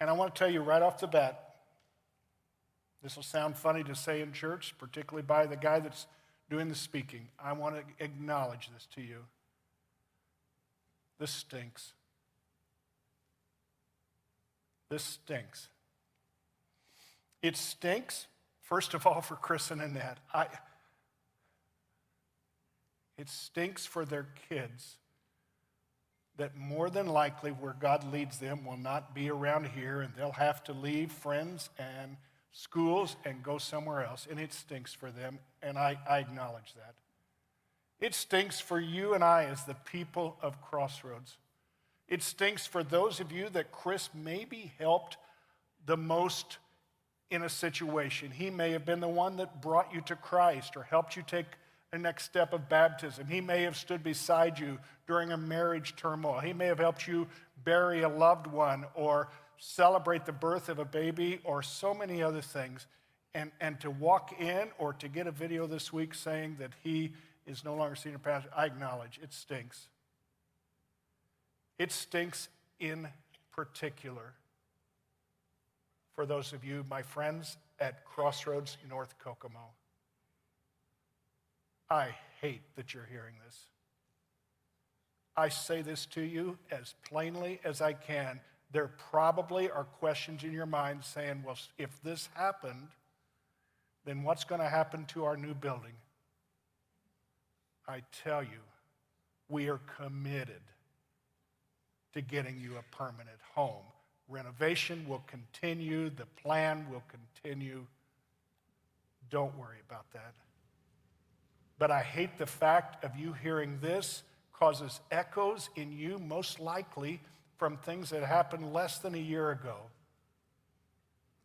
And I want to tell you right off the bat, this will sound funny to say in church, particularly by the guy that's doing the speaking. I want to acknowledge this to you. This stinks. This stinks. It stinks, first of all, for Chris and Annette. It stinks for their kids that more than likely where God leads them will not be around here, and they'll have to leave friends and schools and go somewhere else, and it stinks for them, and I acknowledge that. It stinks for you and I as the people of Crossroads. It stinks for those of you that Chris maybe helped the most in a situation. He may have been the one that brought you to Christ or helped you take a next step of baptism. He may have stood beside you during a marriage turmoil. He may have helped you bury a loved one or celebrate the birth of a baby or so many other things. And to walk in or to get a video this week saying that he is no longer senior pastor, I acknowledge it stinks. It stinks in particular for those of you, my friends at Crossroads, North Kokomo. I hate that you're hearing this. I say this to you as plainly as I can. There probably are questions in your mind saying, well, if this happened, then what's going to happen to our new building? I tell you, we are committed to getting you a permanent home. Renovation will continue. The plan will continue. Don't worry about that. But I hate the fact of you hearing this causes echoes in you, most likely from things that happened less than a year ago.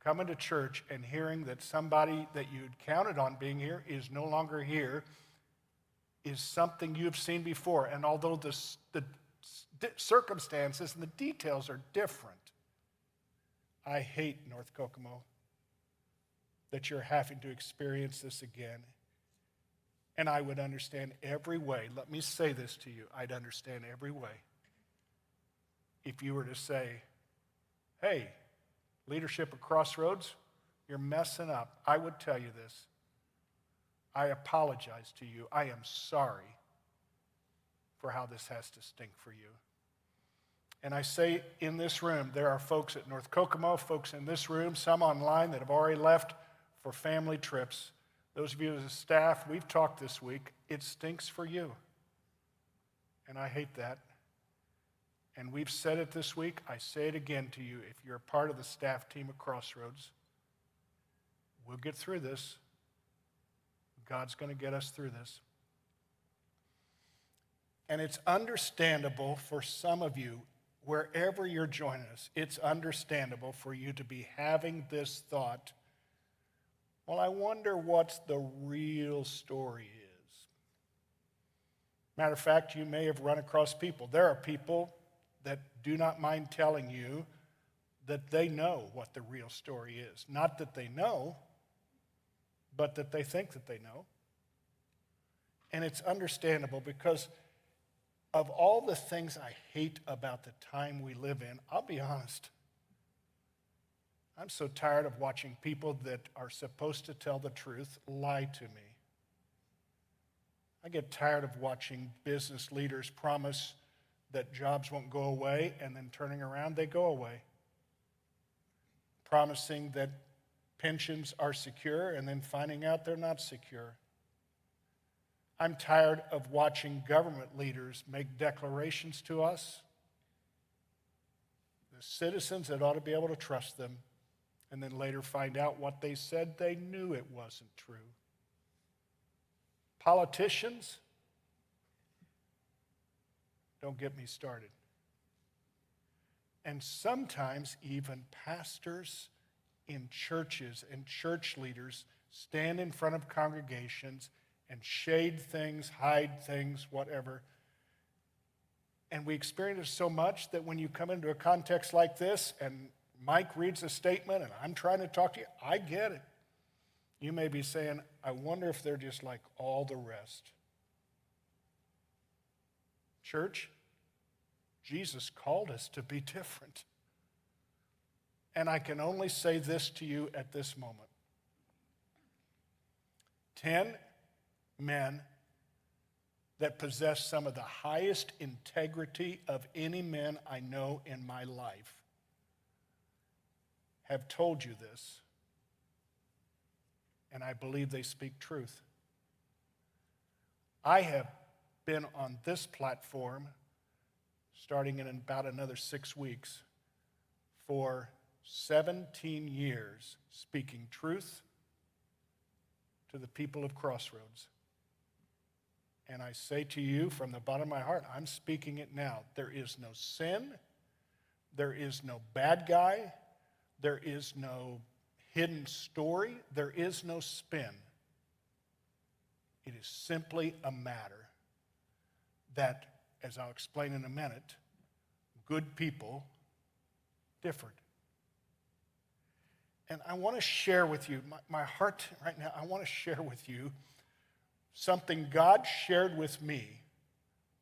Coming to church and hearing that somebody that you'd counted on being here is no longer here is something you've seen before. And although the circumstances and the details are different, I hate North Kokomo that you're having to experience this again. And I would understand every way. Let me say this to you. I'd understand every way if you were to say, hey, leadership of Crossroads, you're messing up. I would tell you this. I apologize to you. I am sorry for how this has to stink for you. And I say in this room, there are folks at North Kokomo, folks in this room, some online that have already left for family trips. Those of you as a staff, we've talked this week. It stinks for you. And I hate that. And we've said it this week. I say it again to you. If you're a part of the staff team at Crossroads, we'll get through this. God's going to get us through this. And it's understandable for some of you, wherever you're joining us, it's understandable for you to be having this thought, well, I wonder what's the real story is. Matter of fact, you may have run across people. There are people that do not mind telling you that they know what the real story is. Not that they know, but that they think that they know. And it's understandable because of all the things I hate about the time we live in, I'll be honest. I'm so tired of watching people that are supposed to tell the truth lie to me. I get tired of watching business leaders promise that jobs won't go away and then turning around, they go away. Promising that pensions are secure and then finding out they're not secure. I'm tired of watching government leaders make declarations to us, the citizens that ought to be able to trust them, and then later find out what they said they knew it wasn't true. Politicians, don't get me started. And sometimes even pastors in churches and church leaders stand in front of congregations and shade things, hide things, whatever. And we experience it so much that when you come into a context like this and Mike reads a statement and I'm trying to talk to you, I get it. You may be saying, I wonder if they're just like all the rest. Church, Jesus called us to be different. And I can only say this to you at this moment. 10 men that possess some of the highest integrity of any men I know in my life have told you this, and I believe they speak truth. I have been on this platform starting in about another 6 weeks for 17 years speaking truth to the people of Crossroads. And I say to you from the bottom of my heart, I'm speaking it now. There is no sin. There is no bad guy. There is no hidden story. There is no spin. It is simply a matter that, as I'll explain in a minute, good people differed. And I want to share with you, my heart right now, I want to share with you something God shared with me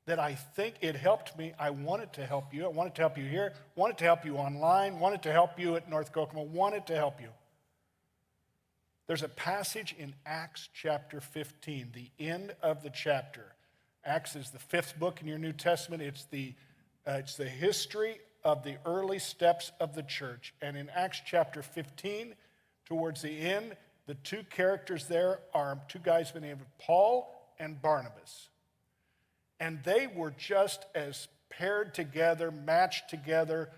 that I think it helped me. I want it to help you. I want it to help you here. I want it to help you online. I want it to help you at North Kokomo. I want it to help you. There's a passage in Acts chapter 15, the end of the chapter. Acts is the 5th book in your New Testament. It's the history of the early steps of the church. And in Acts chapter 15, towards the end, the two characters there are two guys by the name of Paul and Barnabas. And they were just as paired together, matched together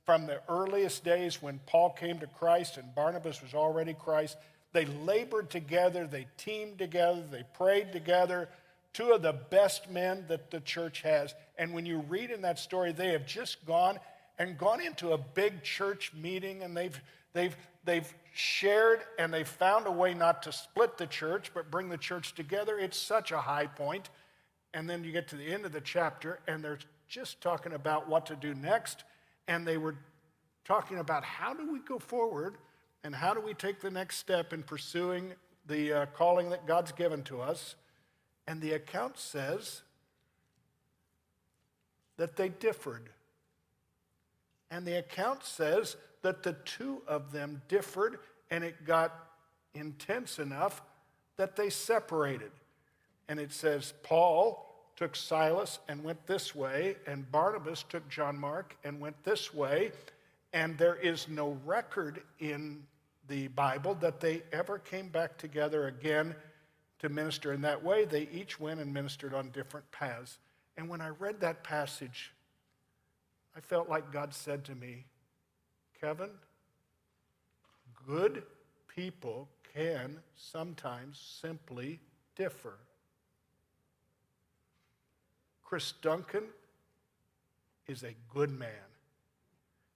from the earliest days when Paul came to Christ and Barnabas was already Christ. They labored together, they teamed together, they prayed together. Two of the best men that the church has. And when you read in that story, they have just gone into a big church meeting, and they've shared, and they've found a way not to split the church, but bring the church together. It's such a high point. And then you get to the end of the chapter, and they're just talking about what to do next. And they were talking about how do we go forward, and how do we take the next step in pursuing the calling that God's given to us. And the account says that they differed. And the account says that the two of them differed, and it got intense enough that they separated. And it says Paul took Silas and went this way, and Barnabas took John Mark and went this way. And there is no record in the Bible that they ever came back together again to minister in that way. They each went and ministered on different paths. And when I read that passage, I felt like God said to me, Kevin, good people can sometimes simply differ. Chris Duncan is a good man,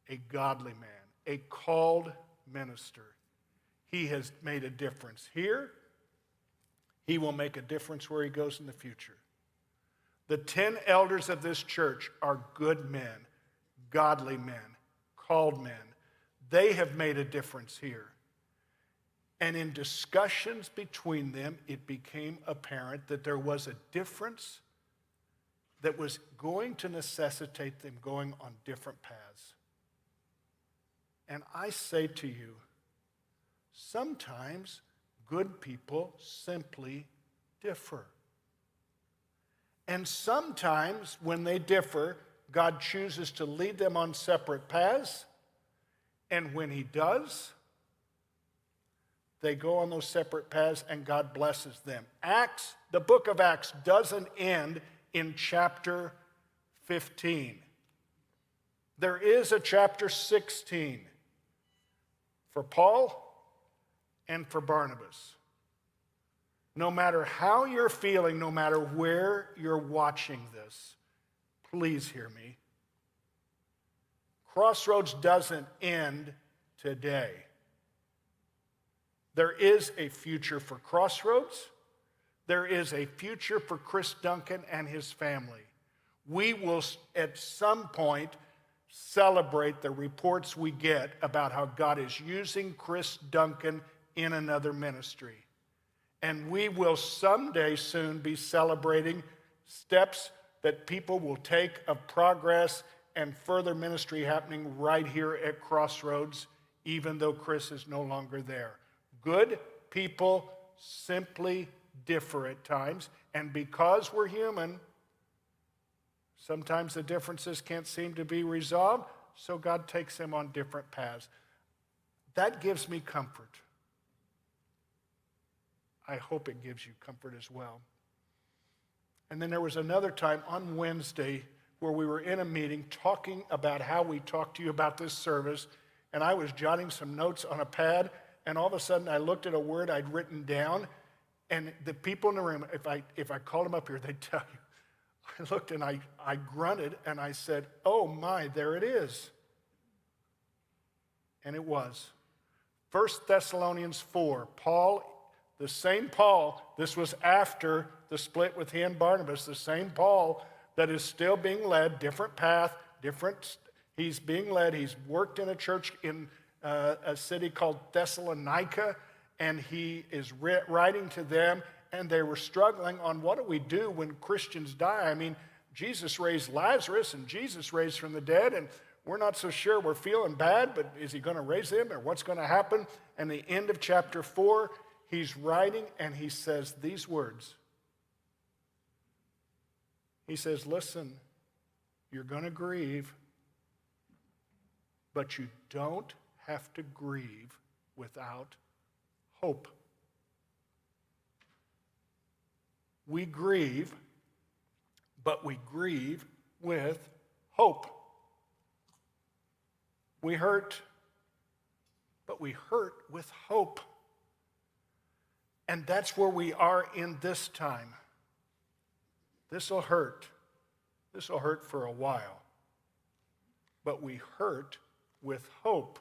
a godly man, a called minister. He has made a difference here. He will make a difference where he goes in the future. The 10 elders of this church are good men, godly men, called men. They have made a difference here. And in discussions between them, it became apparent that there was a difference that was going to necessitate them going on different paths. And I say to you, sometimes good people simply differ. And sometimes when they differ, God chooses to lead them on separate paths. And when he does, they go on those separate paths and God blesses them. Acts, the book of Acts doesn't end in chapter 15. There is a chapter 16 for Paul and for Barnabas. No matter how you're feeling, no matter where you're watching this, please hear me. Crossroads doesn't end today. There is a future for Crossroads. There is a future for Chris Duncan and his family. We will, at some point, celebrate the reports we get about how God is using Chris Duncan in another ministry. And we will someday soon be celebrating steps that people will take of progress and further ministry happening right here at Crossroads even though Chris is no longer there. Good people simply differ at times, and because we're human, sometimes the differences can't seem to be resolved, so God takes them on different paths. That gives me comfort. I hope it gives you comfort as well. And then there was another time on Wednesday where we were in a meeting talking about how we talked to you about this service, and I was jotting some notes on a pad, and all of a sudden I looked at a word I'd written down, and the people in the room, if I called them up here, they'd tell you. I looked and I grunted and I said, oh my, there it is. And it was. 1 Thessalonians 4, Paul, the same Paul, this was after the split with he and Barnabas, the same Paul that is still being led, different path, he's being led. He's worked in a church in a city called Thessalonica, and he is writing to them, and they were struggling on what do we do when Christians die? I mean, Jesus raised Lazarus, and Jesus raised from the dead, and we're not so sure. We're feeling bad, but is he going to raise him, or what's going to happen? And the end of chapter 4, he's writing, and he says these words. He says, listen, you're going to grieve, but you don't have to grieve without hope. We grieve, but we grieve with hope. We hurt, but we hurt with hope. And that's where we are in this time. This will hurt. This will hurt for a while. But we hurt with hope.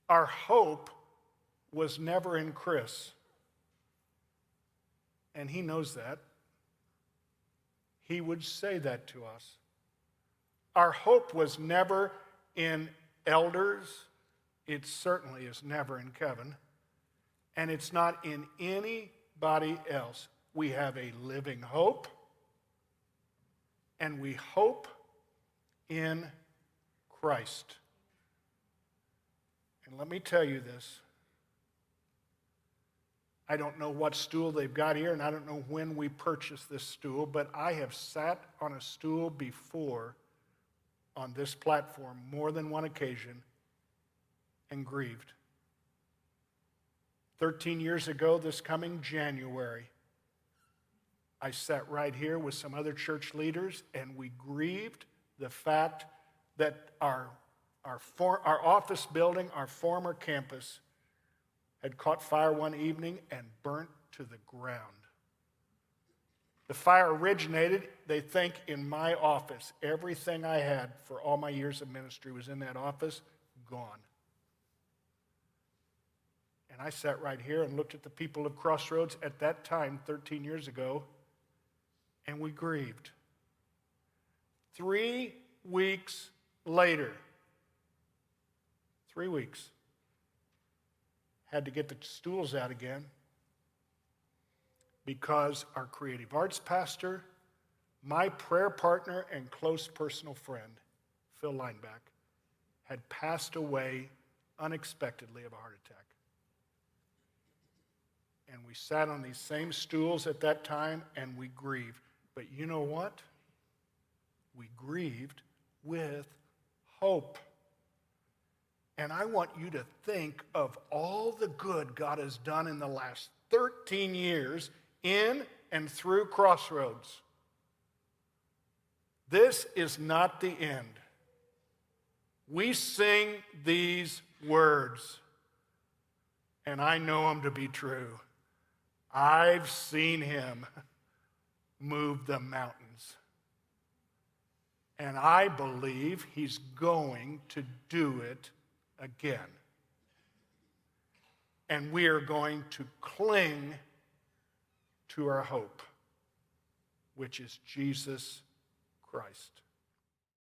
Our hope was never in Chris. And he knows that. He would say that to us. Our hope was never in elders. It certainly is never in Kevin. And it's not in anybody else. We have a living hope. And we hope in Christ. And let me tell you this. I don't know what stool they've got here, and I don't know when we purchased this stool, but I have sat on a stool before on this platform more than one occasion and grieved. 13 years ago, this coming January, I sat right here with some other church leaders, and we grieved the fact that our office building, our former campus, had caught fire one evening and burnt to the ground. The fire originated, they think, in my office. Everything I had for all my years of ministry was in that office, gone. And I sat right here and looked at the people of Crossroads at that time, 13 years ago, and we grieved. 3 weeks later, 3 weeks, had to get the stools out again because our creative arts pastor, my prayer partner and close personal friend, Phil Lineback, had passed away unexpectedly of a heart attack. And we sat on these same stools at that time and we grieved. But you know what? We grieved with hope. And I want you to think of all the good God has done in the last 13 years in and through Crossroads. This is not the end. We sing these words, and I know them to be true. I've seen him move the mountains. And I believe he's going to do it again. And we are going to cling to our hope, which is Jesus Christ.